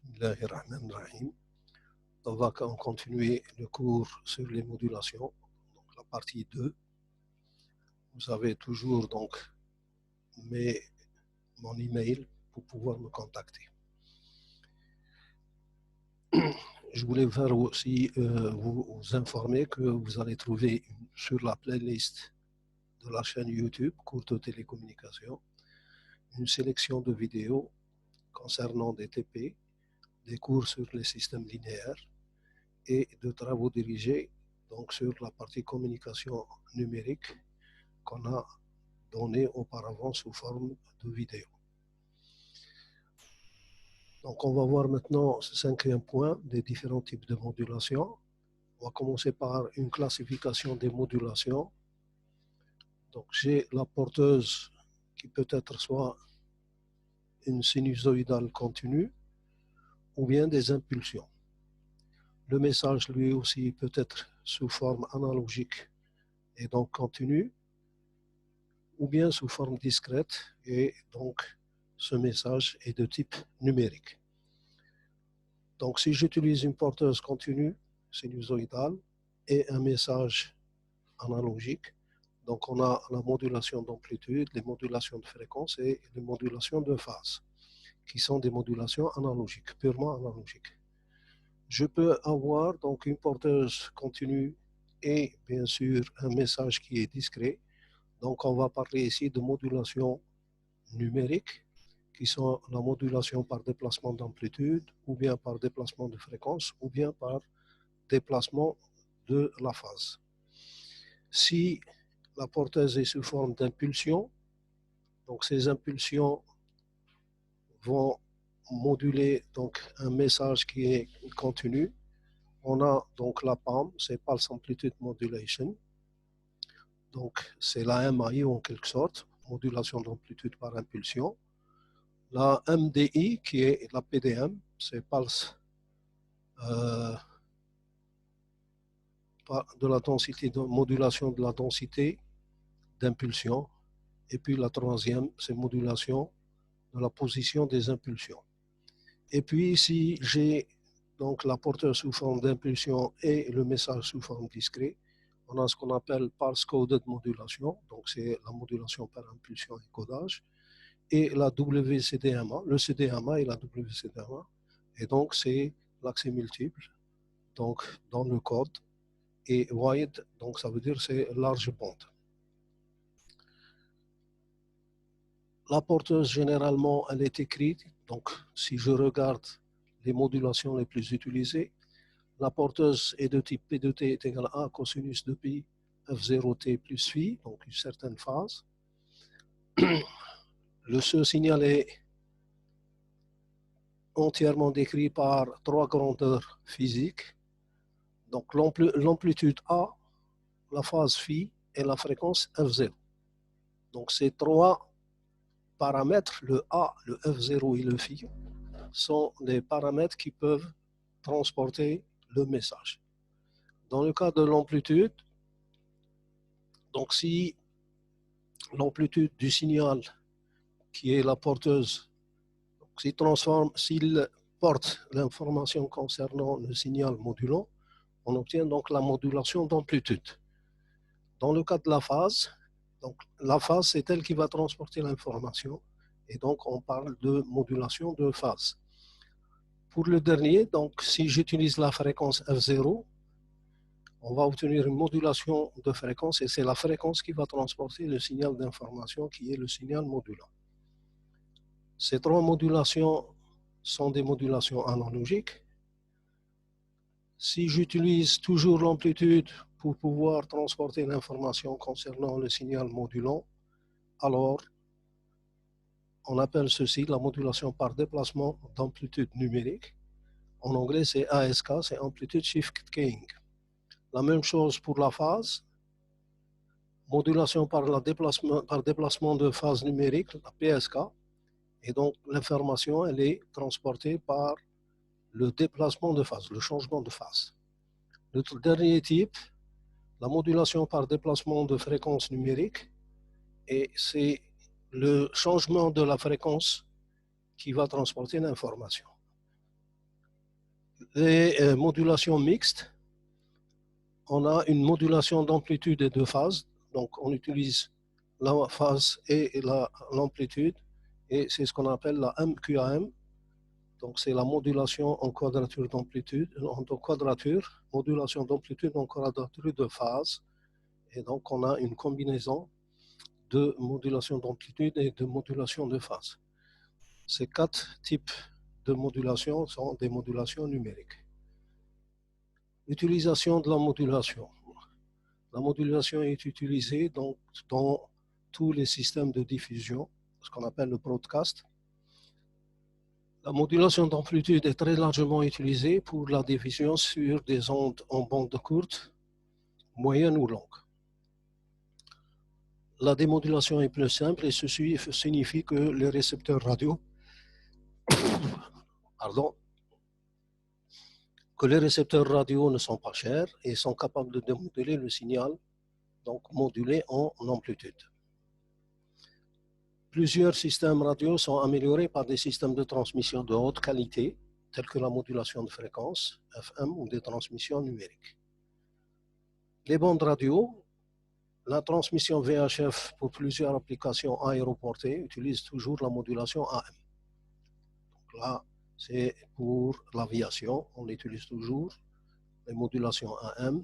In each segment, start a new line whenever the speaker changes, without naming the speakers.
Bismillahirrahmanirrahim. On va continuer le cours sur les modulations, donc la partie 2. Vous avez toujours donc mon email pour pouvoir me contacter. Je voulais faire aussi vous informer que vous allez trouver sur la playlist de la chaîne YouTube Cours de télécommunication une sélection de vidéos concernant des TP, des cours sur les systèmes linéaires et de travaux dirigés donc sur la partie communication numérique qu'on a donné auparavant sous forme de vidéo. Donc on va voir maintenant ce cinquième point des différents types de modulation. On va commencer par une classification des modulations. Donc j'ai la porteuse qui peut être soit une sinusoïdale continue ou bien des impulsions. Le message lui aussi peut être sous forme analogique et donc continue, ou bien sous forme discrète et donc ce message est de type numérique. Donc si j'utilise une porteuse continue sinusoïdale et un message analogique, donc on a la modulation d'amplitude, les modulations de fréquence et les modulations de phase, qui sont des modulations analogiques, purement analogiques. Je peux avoir donc une porteuse continue et bien sûr un message qui est discret. Donc on va parler ici de modulation numérique, qui sont la modulation par déplacement d'amplitude, ou bien par déplacement de fréquence, ou bien par déplacement de la phase. Si la porteuse est sous forme d'impulsion, donc ces impulsions vont moduler donc un message qui est continu. On a donc la PAM, c'est Pulse Amplitude Modulation. Donc c'est la MAI en quelque sorte, modulation d'amplitude par impulsion. La MDI qui est la PDM, c'est Pulse de la densité, de modulation de la densité d'impulsion. Et puis la troisième, c'est modulation de la position des impulsions. Et puis si j'ai donc la porteuse sous forme d'impulsion et le message sous forme discret, on a ce qu'on appelle Pulse Coded Modulation, donc c'est la modulation par impulsion et codage, et la WCDMA, le CDMA et la WCDMA, et donc c'est l'accès multiple, donc dans le code, et wide, donc ça veut dire c'est large bande. La porteuse, généralement, elle est écrite, donc si je regarde les modulations les plus utilisées, la porteuse est de type P de T est égal à cosinus de pi F0T plus phi, donc une certaine phase. Ce signal est entièrement décrit par trois grandeurs physiques. Donc l'amplitude A, la phase phi et la fréquence F0. Donc ces trois paramètres, le A, le F0 et le phi, sont des paramètres qui peuvent transporter le message. Dans le cas de l'amplitude, donc si l'amplitude du signal qui est la porteuse, s'il porte l'information concernant le signal modulant, on obtient donc la modulation d'amplitude. Dans le cas de la phase, donc la phase c'est elle qui va transporter l'information et donc on parle de modulation de phase. Pour le dernier, donc si j'utilise la fréquence F0, on va obtenir une modulation de fréquence et c'est la fréquence qui va transporter le signal d'information qui est le signal modulant. Ces trois modulations sont des modulations analogiques. Si j'utilise toujours l'amplitude pour pouvoir transporter l'information concernant le signal modulant, alors on appelle ceci la modulation par déplacement d'amplitude numérique. En anglais, c'est ASK, c'est Amplitude Shift Keying. La même chose pour la phase, modulation par déplacement de phase numérique, la PSK, et donc l'information, elle est transportée par le déplacement de phase, le changement de phase. Le dernier type, la modulation par déplacement de fréquence numérique, et c'est le changement de la fréquence qui va transporter l'information. Les modulations mixtes, on a une modulation d'amplitude et de phase. Donc, on utilise la phase et l'amplitude, et c'est ce qu'on appelle la MQAM. Donc, c'est la modulation en quadrature d'amplitude, en quadrature, modulation d'amplitude en quadrature de phase. Et donc, on a une combinaison de modulation d'amplitude et de modulation de phase. Ces quatre types de modulation sont des modulations numériques. Utilisation de la modulation. La modulation est utilisée donc dans tous les systèmes de diffusion, ce qu'on appelle le broadcast. La modulation d'amplitude est très largement utilisée pour la diffusion sur des ondes en bande courte, moyenne ou longue. La démodulation est plus simple et ceci signifie que les récepteurs radio ne sont pas chers et sont capables de démoduler le signal, donc modulé en amplitude. Plusieurs systèmes radio sont améliorés par des systèmes de transmission de haute qualité, tels que la modulation de fréquence, FM, ou des transmissions numériques. Les bandes radio, la transmission VHF pour plusieurs applications aéroportées utilise toujours la modulation AM. Donc là, c'est pour l'aviation, on utilise toujours les modulations AM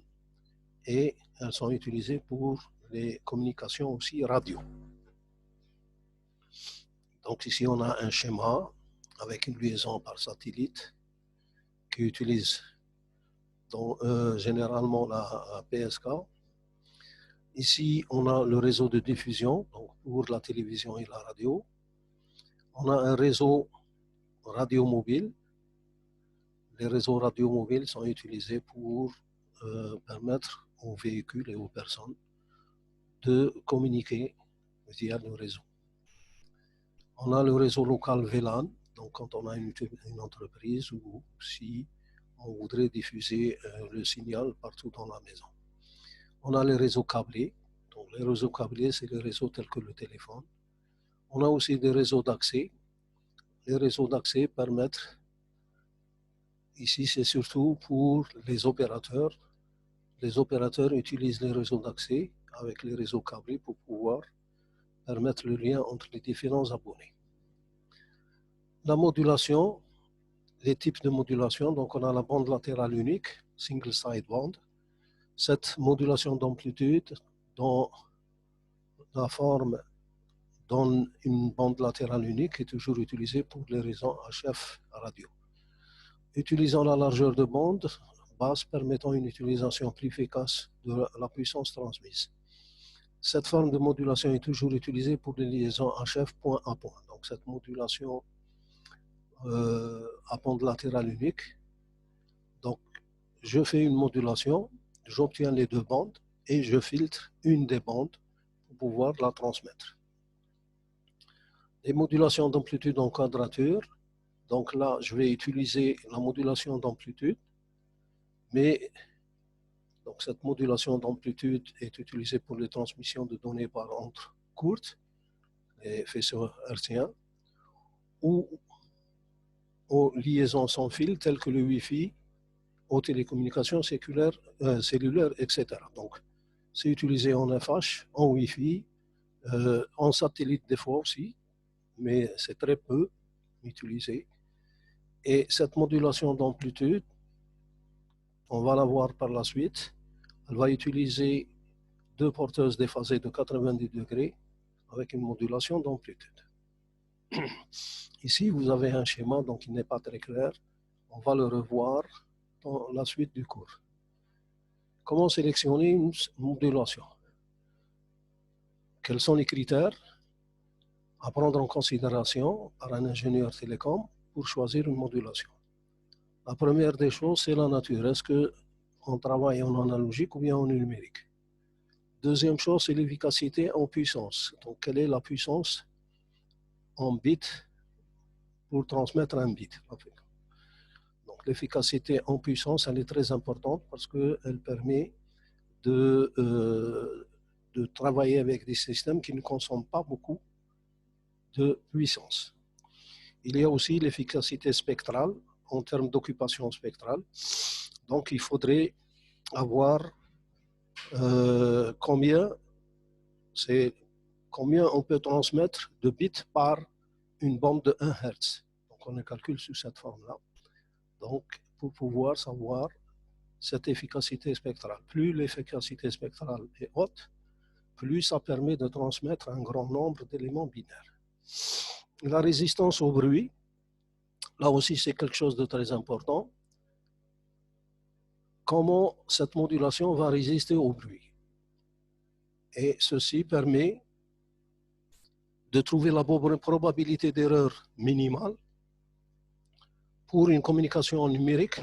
et elles sont utilisées pour les communications aussi radio. Donc ici, on a un schéma avec une liaison par satellite qui utilise généralement la PSK. Ici, on a le réseau de diffusion donc pour la télévision et la radio. On a un réseau radio mobile. Les réseaux radio mobiles sont utilisés pour permettre aux véhicules et aux personnes de communiquer via le réseau. On a le réseau local VLAN, donc quand on a une entreprise ou si on voudrait diffuser le signal partout dans la maison. On a les réseaux câblés, donc les réseaux câblés, c'est les réseaux tels que le téléphone. On a aussi des réseaux d'accès. Les réseaux d'accès permettent, ici c'est surtout pour les opérateurs. Les opérateurs utilisent les réseaux d'accès avec les réseaux câblés pour pouvoir permettre le lien entre les différents abonnés. La modulation, les types de modulation, donc on a la bande latérale unique, single side band. Cette modulation d'amplitude dans la forme donne une bande latérale unique qui est toujours utilisée pour les réseaux HF radio. Utilisant la largeur de bande basse permettant une utilisation plus efficace de la puissance transmise. Cette forme de modulation est toujours utilisée pour les liaisons HF point à point. Donc cette modulation à bande latérale unique. Donc je fais une modulation, j'obtiens les deux bandes et je filtre une des bandes pour pouvoir la transmettre. Les modulations d'amplitude en quadrature. Donc là, je vais utiliser la modulation d'amplitude, mais donc cette modulation d'amplitude est utilisée pour les transmissions de données par ondes courtes, les faisceaux hertziens, ou aux liaisons sans fil telles que le Wi-Fi, aux télécommunications cellulaires, etc. Donc, c'est utilisé en FH, en Wi-Fi, en satellite des fois aussi, mais c'est très peu utilisé. Et cette modulation d'amplitude, on va la voir par la suite, elle va utiliser deux porteuses déphasées de 90 degrés avec une modulation d'amplitude. Ici, vous avez un schéma donc qui n'est pas très clair. On va le revoir dans la suite du cours. Comment sélectionner une modulation? Quels sont les critères à prendre en considération par un ingénieur télécom pour choisir une modulation? La première des choses, c'est la nature. Est-ce qu'on travaille en analogique ou bien en numérique? Deuxième chose, c'est l'efficacité en puissance. Donc, quelle est la puissance en bits pour transmettre un bit? Donc, l'efficacité en puissance, elle est très importante parce qu'elle permet de travailler avec des systèmes qui ne consomment pas beaucoup de puissance. Il y a aussi l'efficacité spectrale en termes d'occupation spectrale. Donc, il faudrait avoir combien on peut transmettre de bits par une bande de 1 Hz. Donc, on le calcule sous cette forme-là. Donc, pour pouvoir savoir cette efficacité spectrale. Plus l'efficacité spectrale est haute, plus ça permet de transmettre un grand nombre d'éléments binaires. La résistance au bruit, là aussi c'est quelque chose de très important. Comment cette modulation va résister au bruit? Et ceci permet de trouver la probabilité d'erreur minimale pour une communication numérique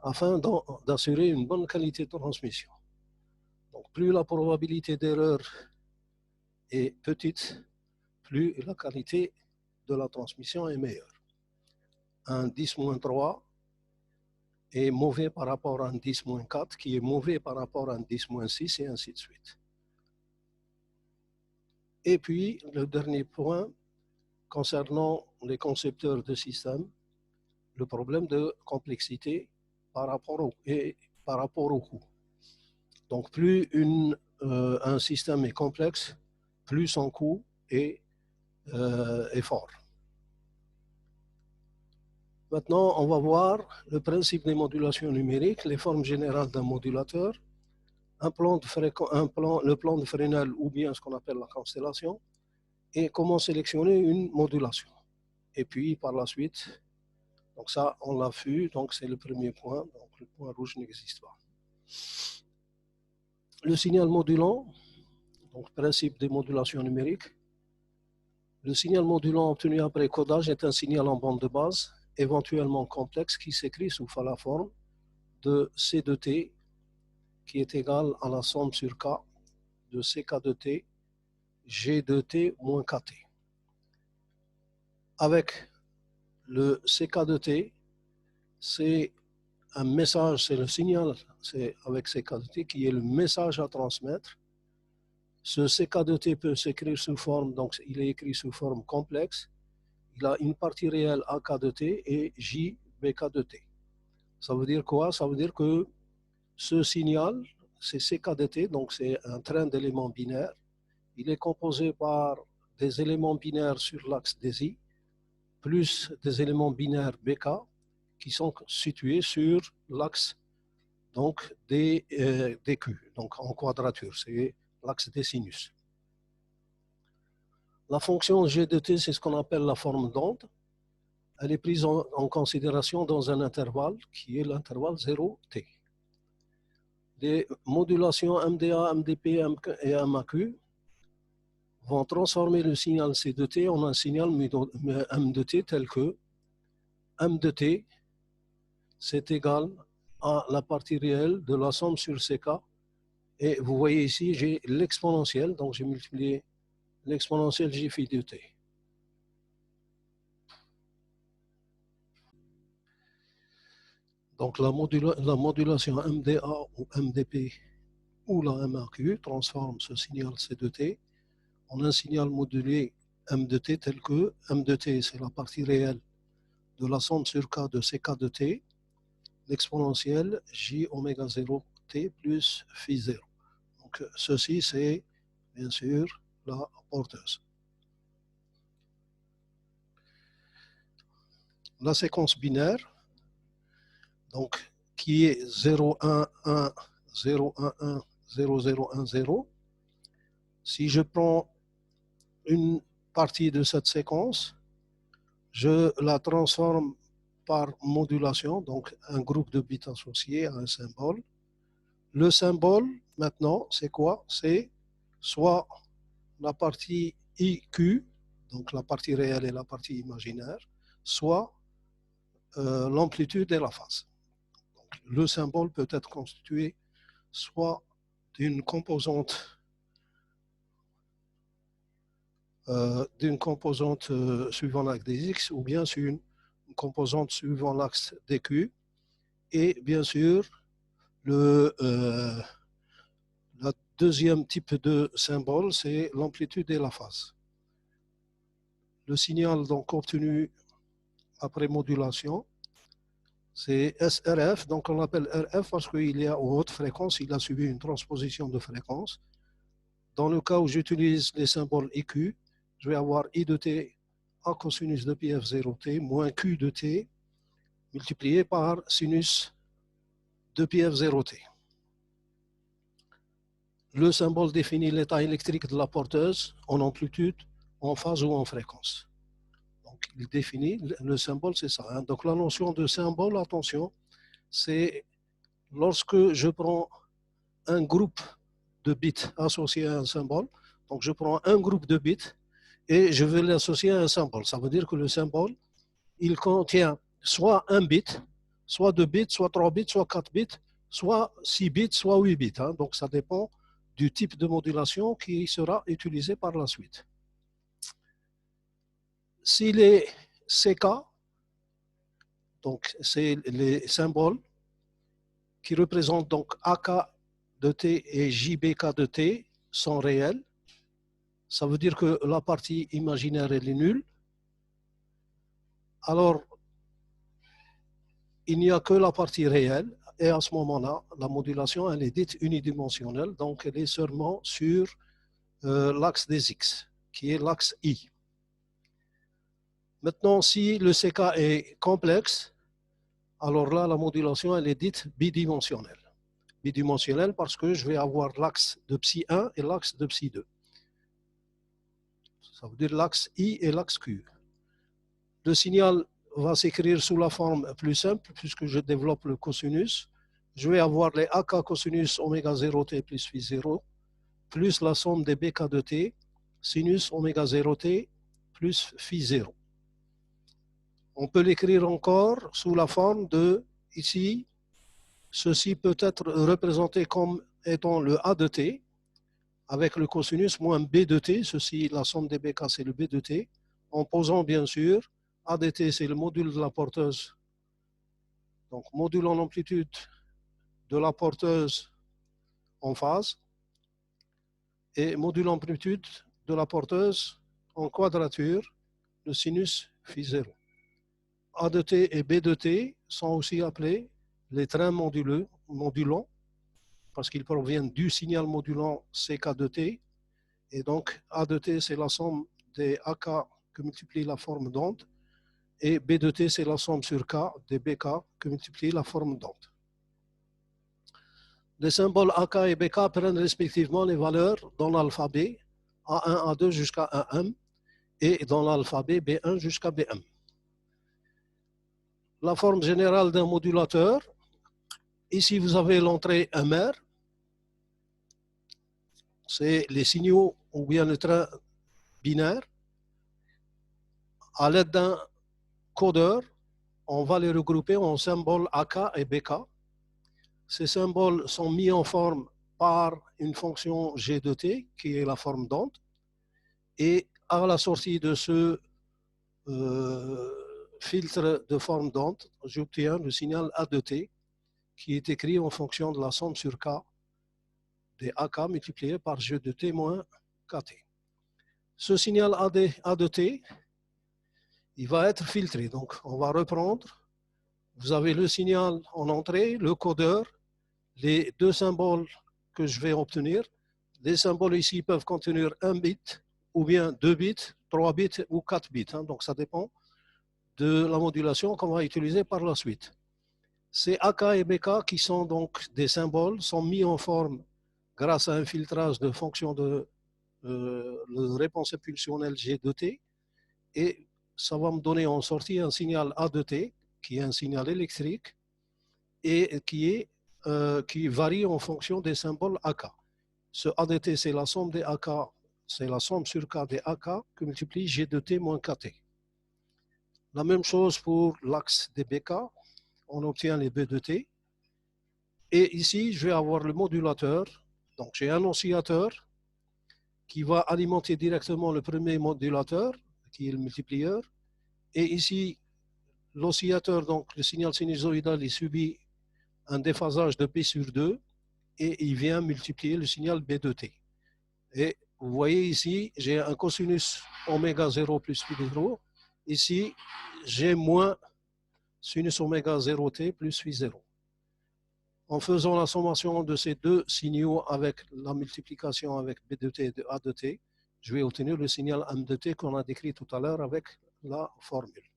afin d'assurer une bonne qualité de transmission. Donc, plus la probabilité d'erreur est petite, plus la qualité de la transmission est meilleure. Un 10-3 est mauvais par rapport à un 10-4, qui est mauvais par rapport à un 10-6, et ainsi de suite. Et puis, le dernier point, concernant les concepteurs de systèmes, le problème de complexité par rapport au coût. Donc, plus un système est complexe, plus son coût est fort. Maintenant, on va voir le principe des modulations numériques, les formes générales d'un modulateur, le plan de Fresnel ou bien ce qu'on appelle la constellation, et comment sélectionner une modulation. Et puis, par la suite, donc ça, on l'a vu, donc c'est le premier point, donc le point rouge n'existe pas. Le signal modulant, donc principe des modulations numériques. Le signal modulant obtenu après codage est un signal en bande de base, éventuellement complexe, qui s'écrit sous la forme de C de T, qui est égal à la somme sur K de CK de T, G de T moins KT. Avec le CK de T, c'est un message, c'est le signal, c'est avec CK de T qui est le message à transmettre. Ce CK de T peut s'écrire sous forme, donc il est écrit sous forme complexe. Il a une partie réelle AK de T et J BK de T. Ça veut dire quoi? Ça veut dire que ce signal, c'est CK de T, donc c'est un train d'éléments binaires. Il est composé par des éléments binaires sur l'axe des I, plus des éléments binaires BK qui sont situés sur l'axe donc des Q, donc en quadrature, c'est l'axe des sinus. La fonction G de T, c'est ce qu'on appelle la forme d'onde. Elle est prise en considération dans un intervalle qui est l'intervalle 0T. Les modulations MDA, MDP et MAQ vont transformer le signal C de T en un signal M de T tel que M de T, c'est égal à la partie réelle de la somme sur CK. Et vous voyez ici, j'ai l'exponentielle, donc j'ai multiplié l'exponentielle J phi de T. Donc la modulation MDA ou MDP ou la MAQ transforme ce signal C de T en un signal modulé M de T tel que M de T, c'est la partie réelle de la somme sur K de CK de T, l'exponentielle J oméga 0 T plus phi 0. Donc ceci, c'est bien sûr la porteuse. La séquence binaire, donc, qui est 0, 1, 1, 0, 1, 1, 0, 0, 1, 0. Si je prends une partie de cette séquence, je la transforme par modulation, donc un groupe de bits associés à un symbole. Le symbole, maintenant, c'est quoi? C'est soit la partie IQ, donc la partie réelle et la partie imaginaire, soit l'amplitude et la phase. Donc, le symbole peut être constitué soit d'une composante suivant l'axe des X ou bien sur une composante suivant l'axe des Q. Et bien sûr, le deuxième type de symbole, c'est l'amplitude et la phase. Le signal donc obtenu après modulation c'est SRF, donc on l'appelle RF parce qu'il est à haute fréquence, il a subi une transposition de fréquence. Dans le cas où j'utilise les symboles IQ, je vais avoir I de t à cosinus de pi f 0t moins Q de t multiplié par sinus de pi f 0t. Le symbole définit l'état électrique de la porteuse en amplitude, en phase ou en fréquence. Donc, il définit, le symbole, c'est ça. Hein. Donc, la notion de symbole, attention, c'est lorsque je prends un groupe de bits associé à un symbole. Donc, je prends un groupe de bits et je veux l'associer à un symbole. Ça veut dire que le symbole, il contient soit un bit, soit 2 bits, soit 3 bits, soit 4 bits, soit 6 bits, soit 8 bits. Hein. Donc, ça dépend du type de modulation qui sera utilisé par la suite. S'il est CK, donc c'est les symboles qui représentent donc AK de T et JBK de T sont réels, ça veut dire que la partie imaginaire elle est nulle. Alors, il n'y a que la partie réelle, et à ce moment-là, la modulation elle est dite unidimensionnelle, donc elle est seulement sur l'axe des X, qui est l'axe I. Maintenant, si le CK est complexe, alors là, la modulation elle est dite bidimensionnelle. Bidimensionnelle parce que je vais avoir l'axe de psi 1 et l'axe de psi 2. Ça veut dire l'axe I et l'axe Q. Le signal va s'écrire sous la forme plus simple puisque je développe le cosinus. Je vais avoir les AK cosinus oméga 0t plus phi 0 plus la somme des BK de t sinus oméga 0t plus phi 0. On peut l'écrire encore sous la forme de, ici, ceci peut être représenté comme étant le A de t avec le cosinus moins B de t, ceci, la somme des BK, c'est le B de t, en posant bien sûr, A de t, c'est le module de la porteuse, donc module en amplitude de la porteuse en phase, et module en amplitude de la porteuse en quadrature, le sinus phi 0. A de t et B de t sont aussi appelés les trains modulants, parce qu'ils proviennent du signal modulant CK de t, et donc A de t c'est la somme des AK que multiplie la forme d'onde, et B de t c'est la somme sur K des BK que multiplie la forme d'onde. Les symboles AK et BK prennent respectivement les valeurs dans l'alphabet A1, A2 jusqu'à A1 et dans l'alphabet B1 jusqu'à B1. La forme générale d'un modulateur, ici vous avez l'entrée MR, c'est les signaux ou bien le train binaire. À l'aide d'un codeur, on va les regrouper en symboles AK et BK. Ces symboles sont mis en forme par une fonction G de t, qui est la forme d'onde. Et à la sortie de ce filtre de forme d'onde, j'obtiens le signal A de t, qui est écrit en fonction de la somme sur K des AK multiplié par G de t moins KT. Ce signal A de t, il va être filtré. Donc, on va reprendre. Vous avez le signal en entrée, le codeur, les deux symboles que je vais obtenir. Les symboles ici peuvent contenir un bit, ou bien 2 bits, 3 bits ou 4 bits. Hein. Donc, ça dépend de la modulation qu'on va utiliser par la suite. Ces AK et BK, qui sont donc des symboles, sont mis en forme grâce à un filtrage de fonction de la réponse impulsionnelle G de t, et ça va me donner en sortie un signal A de t, qui est un signal électrique, et qui varie en fonction des symboles AK. Ce A de t, c'est la somme des AK, c'est la somme sur K des AK que multiplie G de t moins KT. La même chose pour l'axe des BK, on obtient les B de t. Et ici, je vais avoir le modulateur. Donc, j'ai un oscillateur qui va alimenter directement le premier modulateur, qui est le multiplieur. Et ici, l'oscillateur, donc le signal sinusoïdal, il subit un déphasage de P sur 2 et il vient multiplier le signal B de t. Et vous voyez ici, j'ai un cosinus oméga 0 plus phi 0. Ici, j'ai moins sinus oméga 0t plus phi 0. En faisant la sommation de ces deux signaux avec la multiplication avec B de t et de A de t, je vais obtenir le signal M de t qu'on a décrit tout à l'heure avec la formule.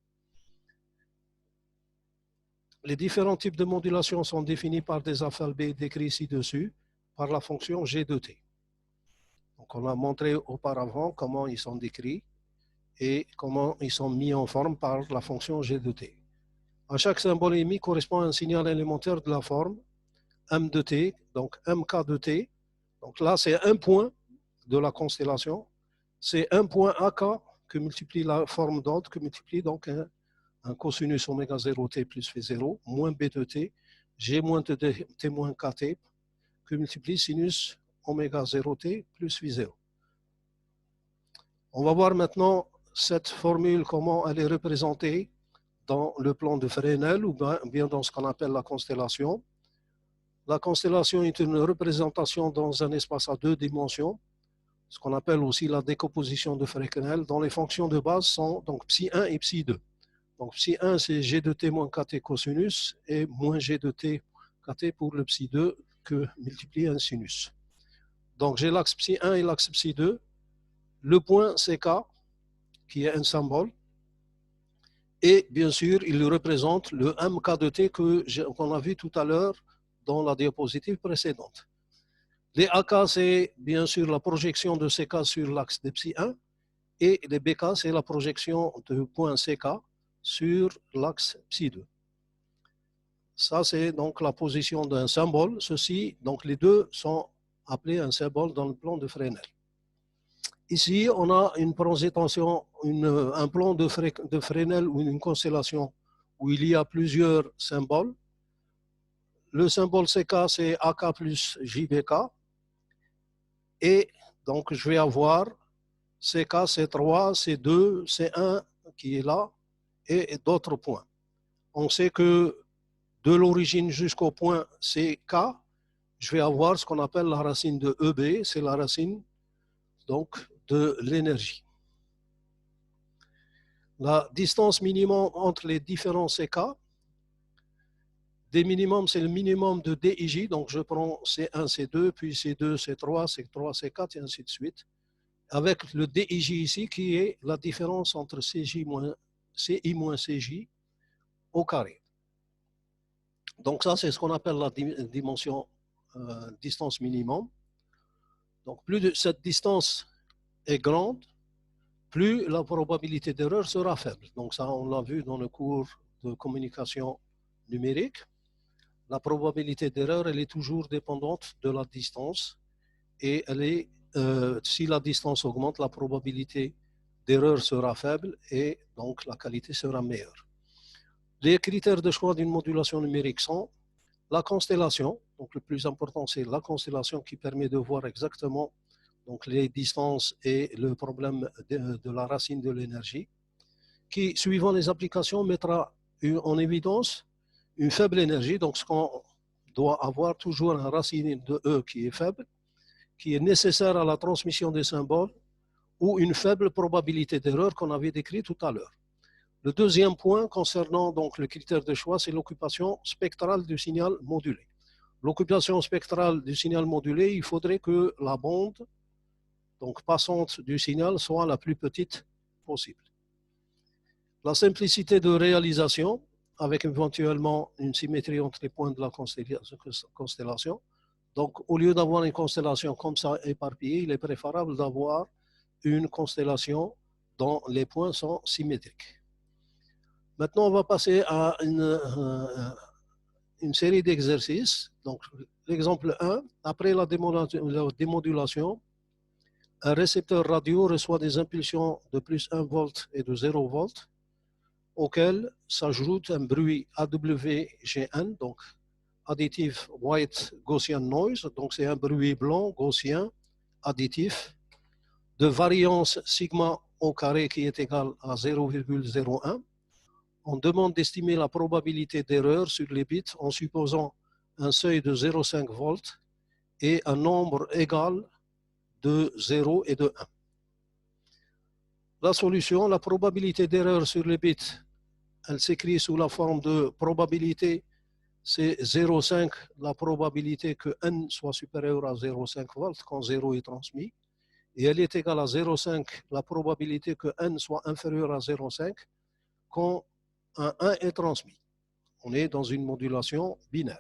Les différents types de modulation sont définis par des alphabets décrits ci-dessus par la fonction G de t. Donc on a montré auparavant comment ils sont décrits et comment ils sont mis en forme par la fonction G de t. À chaque symbole émis correspond à un signal élémentaire de la forme M de t, donc MK de t. Donc là, c'est un point de la constellation. C'est un point AK que multiplie la forme d'ordre, que multiplie donc un cosinus oméga 0t plus phi 0, moins B de t, G moins t moins KT, que multiplie sinus oméga 0t plus phi 0. On va voir maintenant cette formule, comment elle est représentée dans le plan de Fresnel ou bien dans ce qu'on appelle la constellation. La constellation est une représentation dans un espace à deux dimensions, ce qu'on appelle aussi la décomposition de Fresnel, dont les fonctions de base sont donc psi 1 et psi 2. Donc psi 1 c'est g de t moins kt cosinus et moins g de t kt pour le psi 2 que multiplie un sinus. Donc j'ai l'axe psi 1 et l'axe psi 2. Le point ck qui est un symbole. Et bien sûr, il représente le mk de t qu'on a vu tout à l'heure dans la diapositive précédente. Les AK, c'est bien sûr la projection de CK sur l'axe de psi 1 et les BK, c'est la projection de point CK sur l'axe psi 2. Ça, c'est donc la position d'un symbole. Ceci, donc les deux sont appelés un symbole dans le plan de Fresnel. Ici, on a une présentation, un plan de Fresnel ou une constellation où il y a plusieurs symboles. Le symbole CK, c'est AK plus JBK. Et donc, je vais avoir CK, C3, C2, C1 qui est là et d'autres points. On sait que de l'origine jusqu'au point CK, je vais avoir ce qu'on appelle la racine de EB, c'est la racine donc de l'énergie. La distance minimum entre les différents CK, D minimum, c'est le minimum de DIJ, donc je prends C1, C2, puis C2, C3, C3, C4, et ainsi de suite, avec le DIJ ici, qui est la différence entre CI moins CJ au carré. Donc ça, c'est ce qu'on appelle la dimension distance minimum. Donc plus cette distance est grande, plus la probabilité d'erreur sera faible. Donc ça, on l'a vu dans le cours de communication numérique. La probabilité d'erreur, elle est toujours dépendante de la distance et elle est, si la distance augmente, la probabilité d'erreur sera faible et donc la qualité sera meilleure. Les critères de choix d'une modulation numérique sont la constellation, donc le plus important c'est la constellation qui permet de voir exactement donc, les distances et le problème de la racine de l'énergie, qui suivant les applications mettra en évidence une faible énergie, donc ce qu'on doit avoir toujours une racine de E qui est faible, qui est nécessaire à la transmission des symboles, ou une faible probabilité d'erreur qu'on avait décrit tout à l'heure. Le deuxième point concernant donc le critère de choix, c'est l'occupation spectrale du signal modulé. L'occupation spectrale du signal modulé, il faudrait que la bande donc passante du signal soit la plus petite possible. La simplicité de réalisation, avec éventuellement une symétrie entre les points de la constellation. Donc, au lieu d'avoir une constellation comme ça éparpillée, il est préférable d'avoir une constellation dont les points sont symétriques. Maintenant, on va passer à une série d'exercices. Donc, l'exemple 1, après la démodulation, un récepteur radio reçoit des impulsions de plus 1 volt et de 0 volt, auquel s'ajoute un bruit AWGN, donc Additive White Gaussian Noise, donc c'est un bruit blanc gaussien additif de variance sigma au carré qui est égal à 0,01. On demande d'estimer la probabilité d'erreur sur les bits en supposant un seuil de 0,5 volts et un nombre égal de 0 et de 1. La solution, la probabilité d'erreur sur les bits elle s'écrit sous la forme de probabilité. C'est 0,5 la probabilité que n soit supérieur à 0,5 volts quand 0 est transmis. Et elle est égale à 0,5 la probabilité que n soit inférieur à 0,5 quand un 1 est transmis. On est dans une modulation binaire.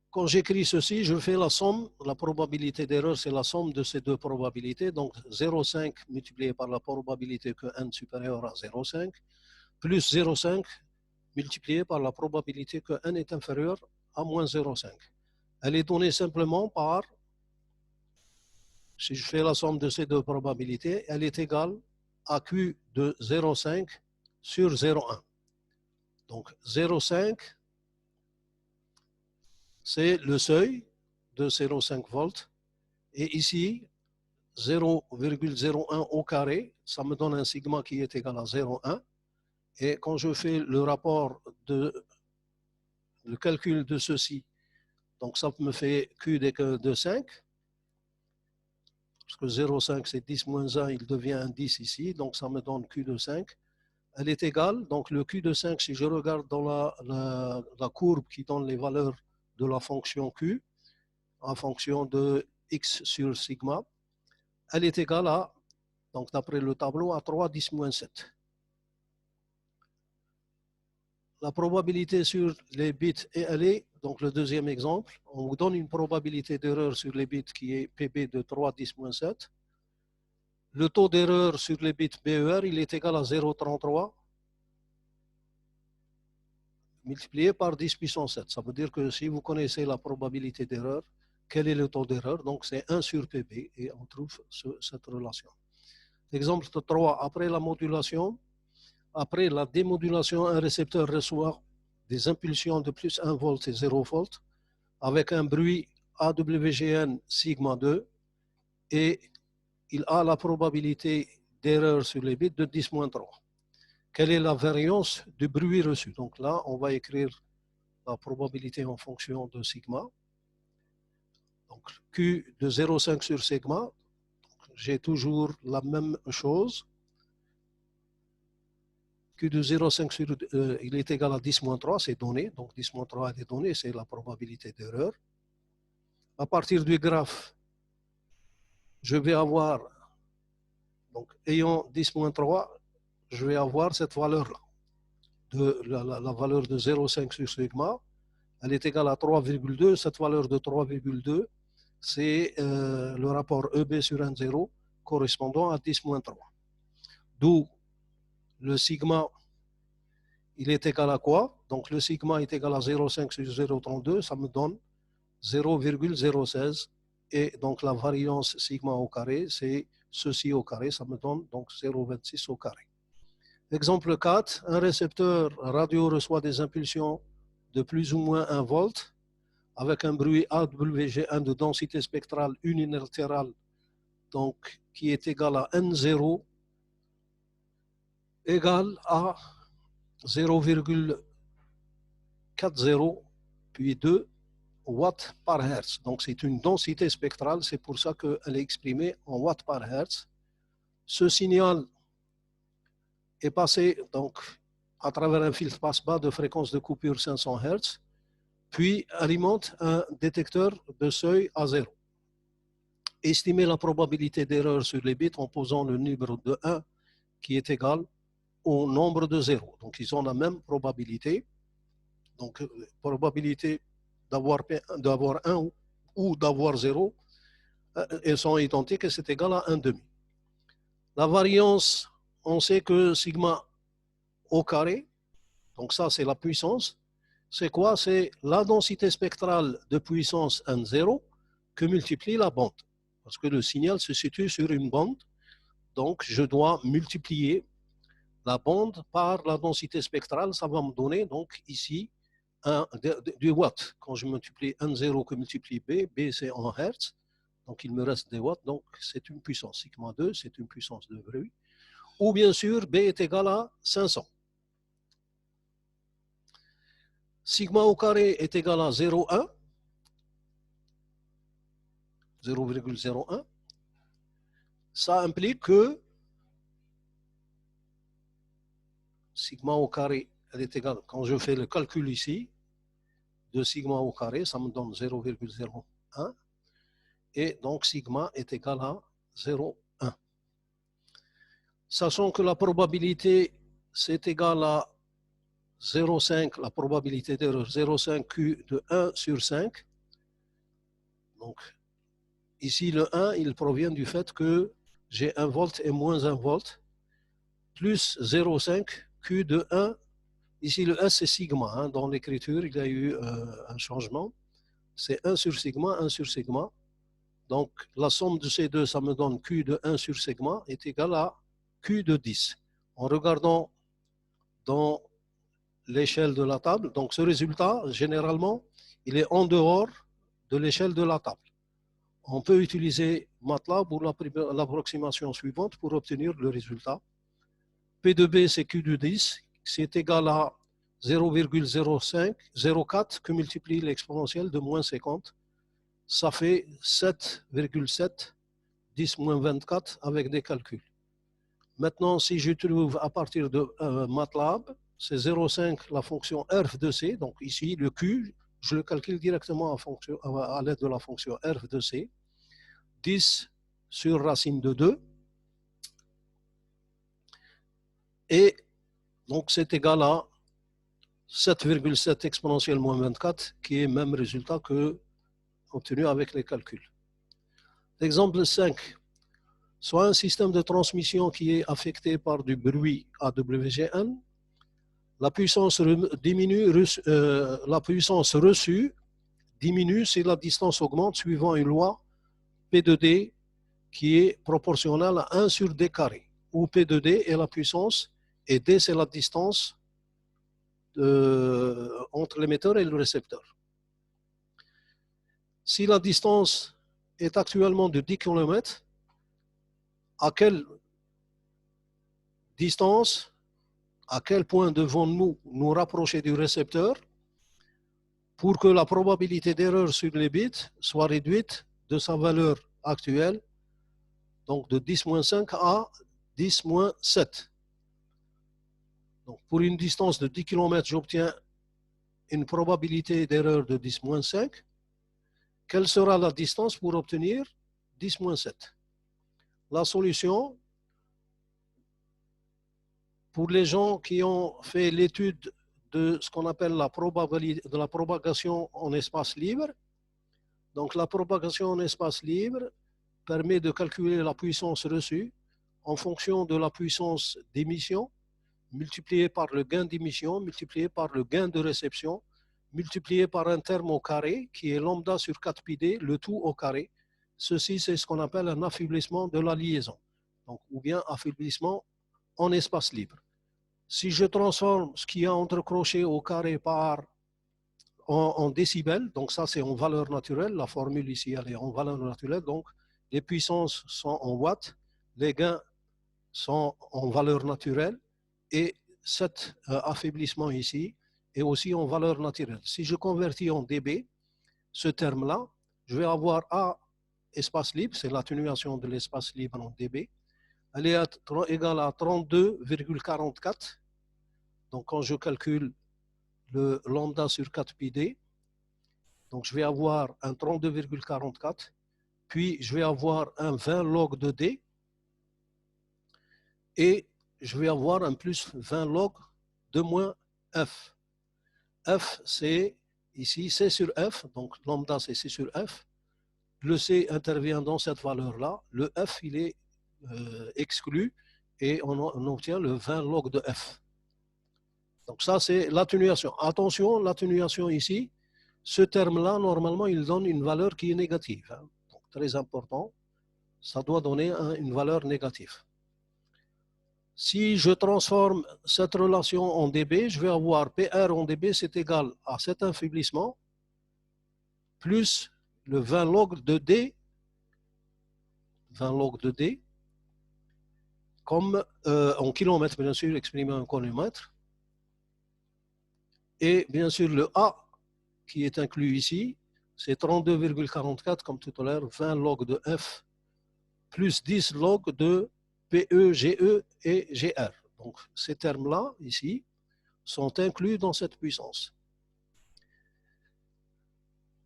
Quand j'écris ceci, je fais la somme. La probabilité d'erreur, c'est la somme de ces deux probabilités. Donc 0,5 multiplié par la probabilité que n supérieur à 0,5 plus 0,5 multiplié par la probabilité que n est inférieur à moins 0,5. Elle est donnée simplement par, si je fais la somme de ces deux probabilités, elle est égale à Q de 0,5 sur 0,1. Donc 0,5, c'est le seuil de 0,5 volts. Et ici, 0,01 au carré, ça me donne un sigma qui est égal à 0,1. Et quand je fais le rapport le calcul de ceci, donc ça me fait Q de 5, parce que 0,5 c'est 10 moins 1, il devient un 10 ici, donc ça me donne Q de 5. Elle est égale, donc le Q de 5, si je regarde dans la courbe qui donne les valeurs de la fonction Q, en fonction de x sur sigma, elle est égale à, donc d'après le tableau, à 3 10 moins 7. La probabilité sur les bits est allée, donc le deuxième exemple, on vous donne une probabilité d'erreur sur les bits qui est PB de 3 10 moins 7. Le taux d'erreur sur les bits BER, il est égal à 0,33 multiplié par 10 puissance 7. Ça veut dire que si vous connaissez la probabilité d'erreur, quel est le taux d'erreur? Donc c'est 1 sur PB et on trouve cette relation. Exemple 3, après la modulation, après la démodulation, un récepteur reçoit des impulsions de plus 1 volt et 0 volt avec un bruit AWGN sigma 2 et il a la probabilité d'erreur sur les bits de 10-3. Quelle est la variance du bruit reçu? Donc là, on va écrire la probabilité en fonction de sigma. Donc Q de 0,5 sur sigma, j'ai toujours la même chose. Q de 0,5 sur, il est égal à 10-3, c'est donné. Donc 10-3 est donné, c'est la probabilité d'erreur. À partir du graphe, je vais avoir, donc ayant 10-3, je vais avoir cette valeur-là. La valeur de 0,5 sur sigma, elle est égale à 3,2. Cette valeur de 3,2, c'est le rapport EB sur N0 correspondant à 10-3. D'où le sigma, il est égal à quoi? Donc le sigma est égal à 0,5 sur 0,32, ça me donne 0,016. Et donc la variance sigma au carré, c'est ceci au carré, ça me donne donc 0,26 au carré. Exemple 4, un récepteur radio reçoit des impulsions de plus ou moins 1 volt avec un bruit AWG1 de densité spectrale unilatérale, donc qui est égal à N0 égal à 0,40 puis 2 watts par hertz. Donc c'est une densité spectrale, c'est pour ça qu'elle est exprimée en watts par hertz. Ce signal est passé donc à travers un filtre passe-bas de fréquence de coupure 500 Hz, puis alimente un détecteur de seuil à 0. Estimer la probabilité d'erreur sur les bits en posant le numéro de 1 qui est égal au nombre de 0. Donc ils ont la même probabilité. Donc probabilité d'avoir 1 ou d'avoir 0, elles sont identiques et c'est égal à 1,5. La variance, on sait que sigma au carré, donc ça c'est la puissance, c'est quoi? C'est la densité spectrale de puissance N0 que multiplie la bande. Parce que le signal se situe sur une bande, donc je dois multiplier la bande par la densité spectrale, ça va me donner donc ici du watt. Quand je multiplie N0 que multiplie B, B c'est en Hertz, donc il me reste des watts, donc c'est une puissance. Sigma 2, c'est une puissance de bruit. Ou bien sûr, B est égal à 500. Sigma au carré est égal à 0,1. 0,01. Ça implique que sigma au carré, elle est égale, quand je fais le calcul ici, de sigma au carré, ça me donne 0,01. Et donc sigma est égal à 0,1. Sachant que la probabilité, c'est égal à 0,5, la probabilité d'erreur 0,5 Q de 1 sur 5. Donc, ici, le 1, il provient du fait que j'ai 1 volt et moins 1 volt, plus 0,5 Q de 1. Ici, le S, c'est sigma. Hein. Dans l'écriture, il y a eu un changement. C'est 1 sur sigma, 1 sur sigma. Donc, la somme de ces deux, ça me donne Q de 1 sur sigma est égal à Q de 10. En regardant dans l'échelle de la table, donc ce résultat, généralement, il est en dehors de l'échelle de la table. On peut utiliser MATLAB pour l'approximation suivante pour obtenir le résultat. P de B, c'est Q de 10, c'est égal à 0,0504 que multiplie l'exponentielle de moins 50. Ça fait 7,7 10 moins 24 avec des calculs. Maintenant, si je trouve à partir de MATLAB, c'est 0,5 la fonction RF de C. Donc ici, le Q, je le calcule directement à l'aide de la fonction RF de C. 10 sur racine de 2. Et donc c'est égal à 7,7 exponentielle moins 24, qui est le même résultat que obtenu avec les calculs. Exemple 5. Soit un système de transmission qui est affecté par du bruit AWGN, la puissance reçue diminue si la distance augmente suivant une loi P de D qui est proportionnelle à 1 sur D carré, où P de D est la puissance et D c'est la distance entre l'émetteur et le récepteur. Si la distance est actuellement de 10 km, à quelle distance, à quel point devons-nous nous rapprocher du récepteur pour que la probabilité d'erreur sur les bits soit réduite de sa valeur actuelle, donc de 10-5 à 10-7. Donc pour une distance de 10 km, j'obtiens une probabilité d'erreur de 10-5. Quelle sera la distance pour obtenir 10-7? La solution, pour les gens qui ont fait l'étude de ce qu'on appelle la propagation en espace libre, donc la propagation en espace libre permet de calculer la puissance reçue en fonction de la puissance d'émission multipliée par le gain d'émission, multiplié par le gain de réception, multiplié par un terme au carré qui est lambda sur 4πd, le tout au carré. Ceci, c'est ce qu'on appelle un affaiblissement de la liaison, donc, ou bien affaiblissement en espace libre. Si je transforme ce qui est entre crochets au carré en décibels, donc ça c'est en valeur naturelle, la formule ici elle est en valeur naturelle, donc les puissances sont en watts, les gains sont en valeur naturelle et cet affaiblissement ici est aussi en valeur naturelle. Si je convertis en dB, ce terme-là, je vais avoir A espace libre, c'est l'atténuation de l'espace libre en dB, elle est égale à 32,44. Donc quand je calcule le lambda sur 4πd, donc je vais avoir un 32,44, puis je vais avoir un 20 log de D, et je vais avoir un plus 20 log de moins F. F, c'est ici C sur F, donc lambda c'est C sur F. Le C intervient dans cette valeur-là, le F il est exclu, et on obtient le 20 log de F. Donc ça c'est l'atténuation. Attention, l'atténuation ici, ce terme-là, normalement, il donne une valeur qui est négative. Hein. Donc très important, ça doit donner une valeur négative. Si je transforme cette relation en dB, je vais avoir PR en dB, c'est égal à cet affaiblissement, plus le 20 log de D, 20 log de D, comme en kilomètres, bien sûr, exprimé en kilomètres. Et bien sûr, le A, qui est inclus ici, c'est 32,44 comme tout à l'heure, 20 log de F, plus 10 log de PE, GE et GR. Donc, ces termes-là, ici, sont inclus dans cette puissance.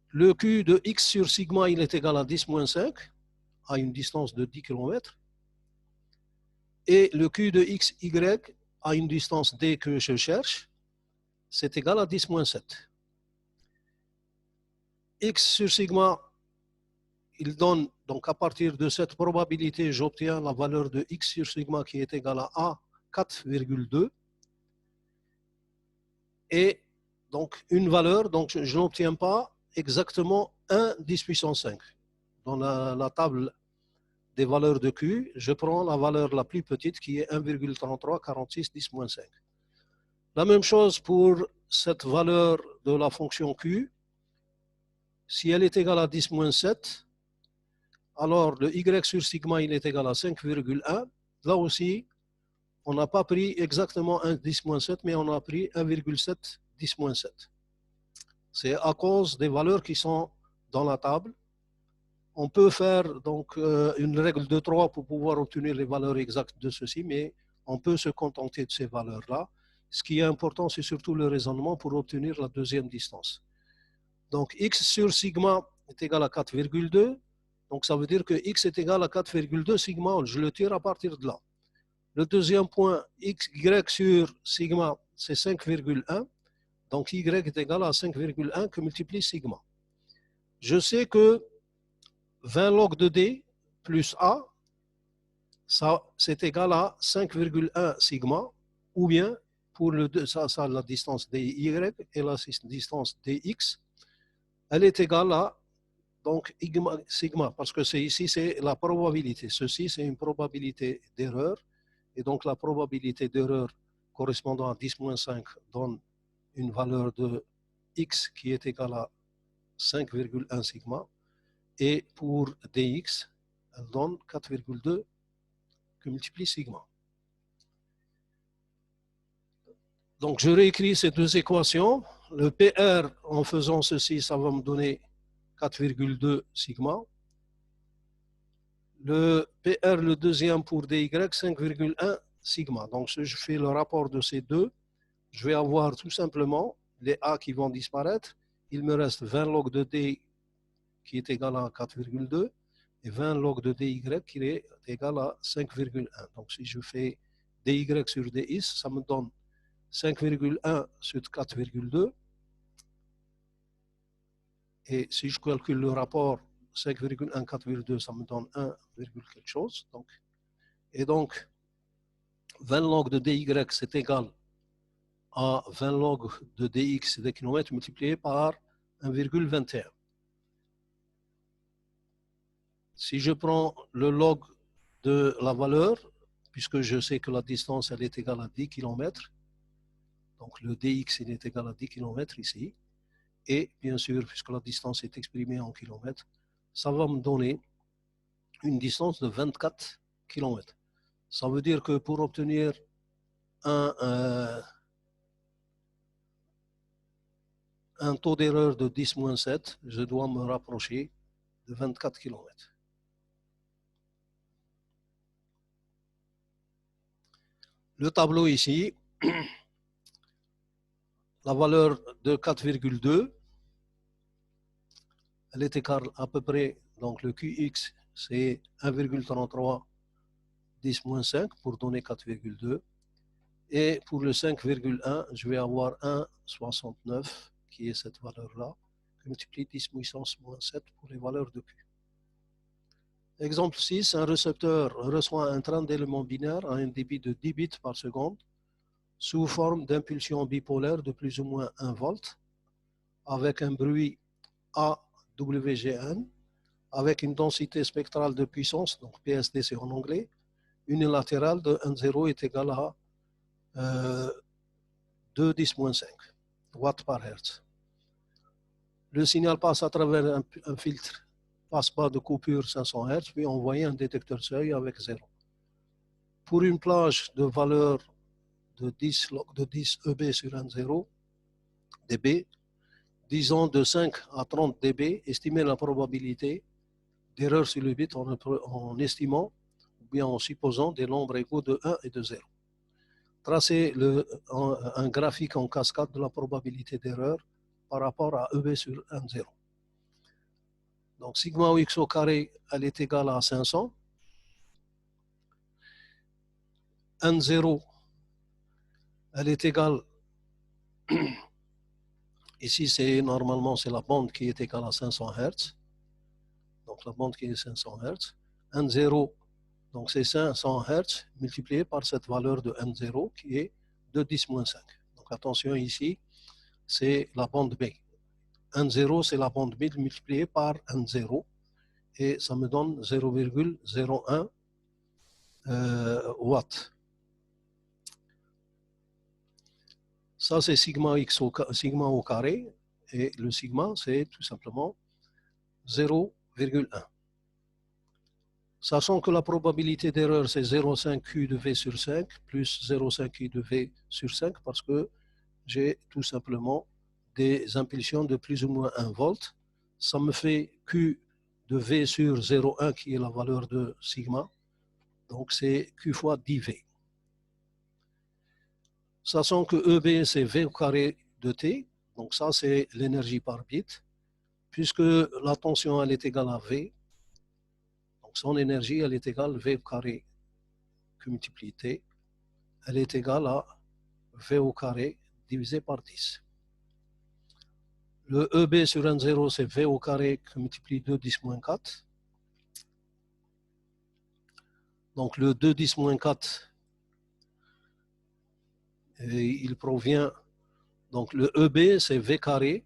Le Q de x sur sigma, il est égal à 10-5, à une distance de 10 km. Et le Q de xy, à une distance d que je cherche, c'est égal à 10-7. X sur sigma, il donne, donc à partir de cette probabilité, j'obtiens la valeur de x sur sigma qui est égale à 4,2. Et donc une valeur, donc je n'obtiens pas exactement 1 10 puissance 5. Dans la table des valeurs de Q, je prends la valeur la plus petite qui est 1,3346 10-5. La même chose pour cette valeur de la fonction Q. Si elle est égale à 10-7, alors le y sur sigma il est égal à 5,1. Là aussi, on n'a pas pris exactement 1 10-7, mais on a pris 1,7 10-7. C'est à cause des valeurs qui sont dans la table. On peut faire donc une règle de 3 pour pouvoir obtenir les valeurs exactes de ceci, mais on peut se contenter de ces valeurs-là. Ce qui est important, c'est surtout le raisonnement pour obtenir la deuxième distance. Donc x sur sigma est égal à 4,2. Donc ça veut dire que x est égal à 4,2 sigma. Je le tire à partir de là. Le deuxième point, y sur sigma, c'est 5,1. Donc y est égal à 5,1 que multiplie sigma. Je sais que 20 log de d plus a, ça c'est égal à 5,1 sigma, ou bien pour ça, la distance dy et la distance dx, elle est égale à donc sigma, parce que ici c'est la probabilité. Ceci c'est une probabilité d'erreur, et donc la probabilité d'erreur correspondant à 10-5 donne une valeur de x qui est égale à 5,1 sigma, et pour dx, elle donne 4,2 que multiplie sigma. Donc je réécris ces deux équations. Le PR, en faisant ceci, ça va me donner 4,2 sigma. Le PR, le deuxième pour dy, 5,1 sigma. Donc si je fais le rapport de ces deux, je vais avoir tout simplement les A qui vont disparaître. Il me reste 20 log de d qui est égal à 4,2 et 20 log de dy qui est égal à 5,1. Donc si je fais dy sur dx, ça me donne 5,1 sur 4,2. Et si je calcule le rapport 5,1, 4,2, ça me donne 1, quelque chose. Et donc, 20 log de dy, c'est égal à 20 log de dx des kilomètres multiplié par 1,21. Si je prends le log de la valeur, puisque je sais que la distance elle est égale à 10 km, donc le dx il est égal à 10 km ici, et bien sûr, puisque la distance est exprimée en kilomètres, ça va me donner une distance de 24 km. Ça veut dire que pour obtenir un taux d'erreur de 10-7, je dois me rapprocher de 24 km. Le tableau ici, la valeur de 4,2, elle est égale à peu près, donc le QX c'est 1,33 10-5 pour donner 4,2. Et pour le 5,1, je vais avoir 1,69 qui est cette valeur-là, que multiplie 10 puissance moins 7 pour les valeurs de Q. Exemple 6, un récepteur reçoit un train d'éléments binaires à un débit de 10 bits par seconde sous forme d'impulsion bipolaire de plus ou moins 1 volt avec un bruit AWGN avec une densité spectrale de puissance, donc PSDC en anglais, unilatérale de 1,0 est égale à 2 10-5 watts par hertz. Le signal passe à travers un filtre passe-bas de coupure 500 Hz, puis envoyer un détecteur seuil avec 0. Pour une plage de valeur de 10 EB sur 1,0 dB, disons de 5 à 30 dB, estimer la probabilité d'erreur sur le bit en estimant ou bien en supposant des nombres égaux de 1 et de 0. tracer un graphique en cascade de la probabilité d'erreur par rapport à EB sur N0. Donc, sigma x au carré, elle est égale à 500. N0, elle est égale, ici, normalement, c'est la bande qui est égale à 500 Hz. Donc, la bande qui est 500 Hz. N0, donc c'est 500 Hz multiplié par cette valeur de N0 qui est de 10-5. Donc, attention ici, c'est la bande B. N0, c'est la bande B multipliée par N0 et ça me donne 0,01 watts. Ça, c'est sigma x sigma au carré et le sigma, c'est tout simplement 0,1. Sachant que la probabilité d'erreur, c'est 0,5 Q de V sur 5 plus 0,5 Q de V sur 5 parce que j'ai tout simplement des impulsions de plus ou moins 1 volt. Ça me fait Q de V sur 0,1 qui est la valeur de sigma. Donc c'est Q fois 10V. Sachant que EB, c'est V au carré de T. Donc ça, c'est l'énergie par bit. Puisque la tension, elle est égale à V. Donc son énergie, elle est égale à V au carré Q multiplié T. Elle est égale à V au carré divisé par 10. Le EB sur N0, c'est V au carré qui multiplie 2 10 moins 4. Donc le 2 10 moins 4, il provient, donc le EB, c'est V carré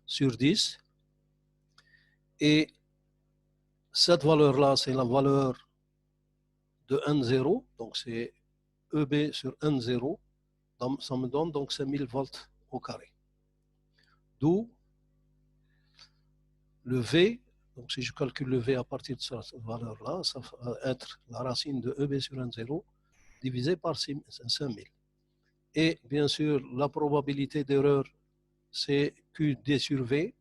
sur 10. Et cette valeur-là, c'est la valeur de N0. Donc c'est EB sur N0. Donc, ça me donne donc 5000 volts au carré. D'où le V. Donc si je calcule le V à partir de cette valeur-là, ça va être la racine de EB sur N0 divisé par 5000. Et bien sûr, la probabilité d'erreur, c'est QD sur V.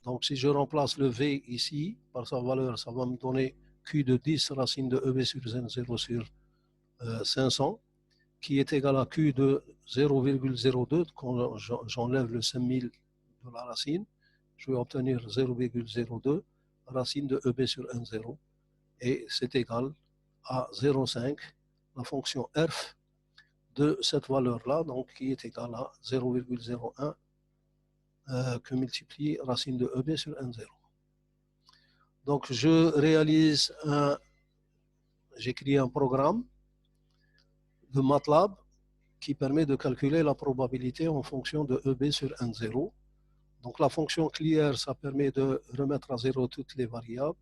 Donc si je remplace le V ici par sa valeur, ça va me donner Q de 10 racine de EB sur N0 sur 500, qui est égal à Q de 0,02. Quand j'enlève le 5000 de la racine, je vais obtenir 0,02 racine de EB sur N0. Et c'est égal à 0,5, la fonction RF de cette valeur-là, donc qui est égale à 0,01 que multiplie racine de EB sur N0. Donc je réalise j'écris un programme de MATLAB qui permet de calculer la probabilité en fonction de EB sur N0. Donc la fonction clear, ça permet de remettre à zéro toutes les variables.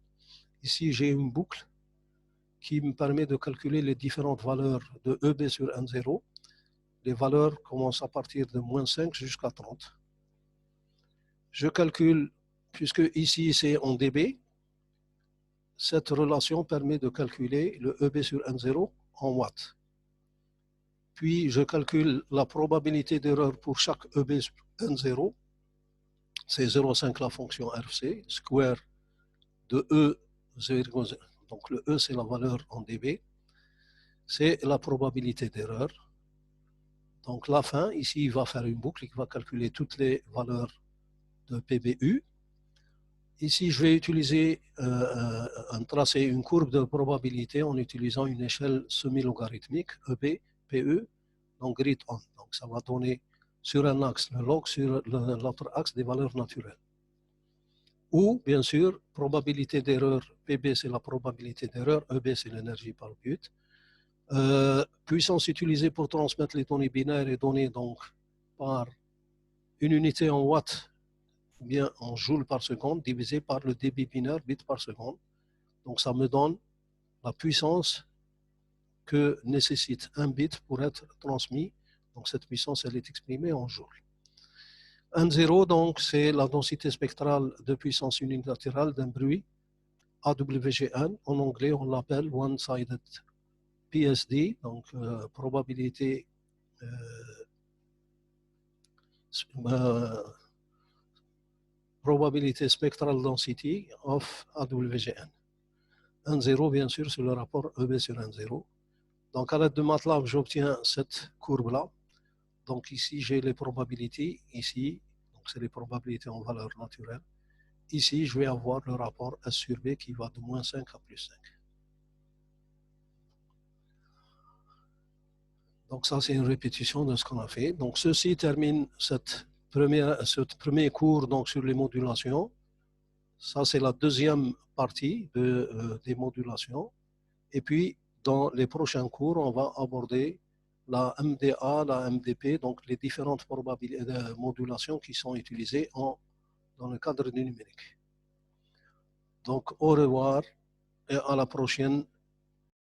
Ici, j'ai une boucle qui me permet de calculer les différentes valeurs de EB sur N0. Les valeurs commencent à partir de moins 5 jusqu'à 30. Je calcule, puisque ici c'est en dB, cette relation permet de calculer le EB sur N0 en watts. Puis je calcule la probabilité d'erreur pour chaque EB sur N0. C'est 0,5 la fonction RC, square de E, donc le E c'est la valeur en dB, c'est la probabilité d'erreur. Donc la fin, ici il va faire une boucle, il va calculer toutes les valeurs de PBU. Ici je vais utiliser tracer une courbe de probabilité en utilisant une échelle semi-logarithmique, EB, PE, donc grid on. Donc ça va donner sur un axe le log, sur l'autre axe des valeurs naturelles. Ou, bien sûr, probabilité d'erreur, PB c'est la probabilité d'erreur, EB c'est l'énergie par but. Puissance utilisée pour transmettre les données binaires est donnée donc par une unité en watts, ou bien en joules par seconde, divisé par le débit binaire, bit par seconde. Donc ça me donne la puissance que nécessite un bit pour être transmis. Donc cette puissance, elle est exprimée en joules. N0, donc, c'est la densité spectrale de puissance unilatérale d'un bruit, AWGN. En anglais, on l'appelle one-sided PSD, donc probabilité probability spectral density of AWGN. N0, bien sûr, c'est le rapport EB sur N0. Donc, à l'aide de MATLAB, j'obtiens cette courbe-là. Donc, ici, j'ai les probabilités. Ici, donc c'est les probabilités en valeur naturelle. Ici, je vais avoir le rapport S sur B qui va de moins 5 à plus 5. Donc, ça, c'est une répétition de ce qu'on a fait. Donc, ceci termine ce premier cours donc, sur les modulations. Ça, c'est la deuxième partie des modulations. Et puis, dans les prochains cours, on va aborder la MDA, la MDP, donc les différentes probabilités de modulation qui sont utilisées dans le cadre du numérique. Donc, au revoir et à la prochaine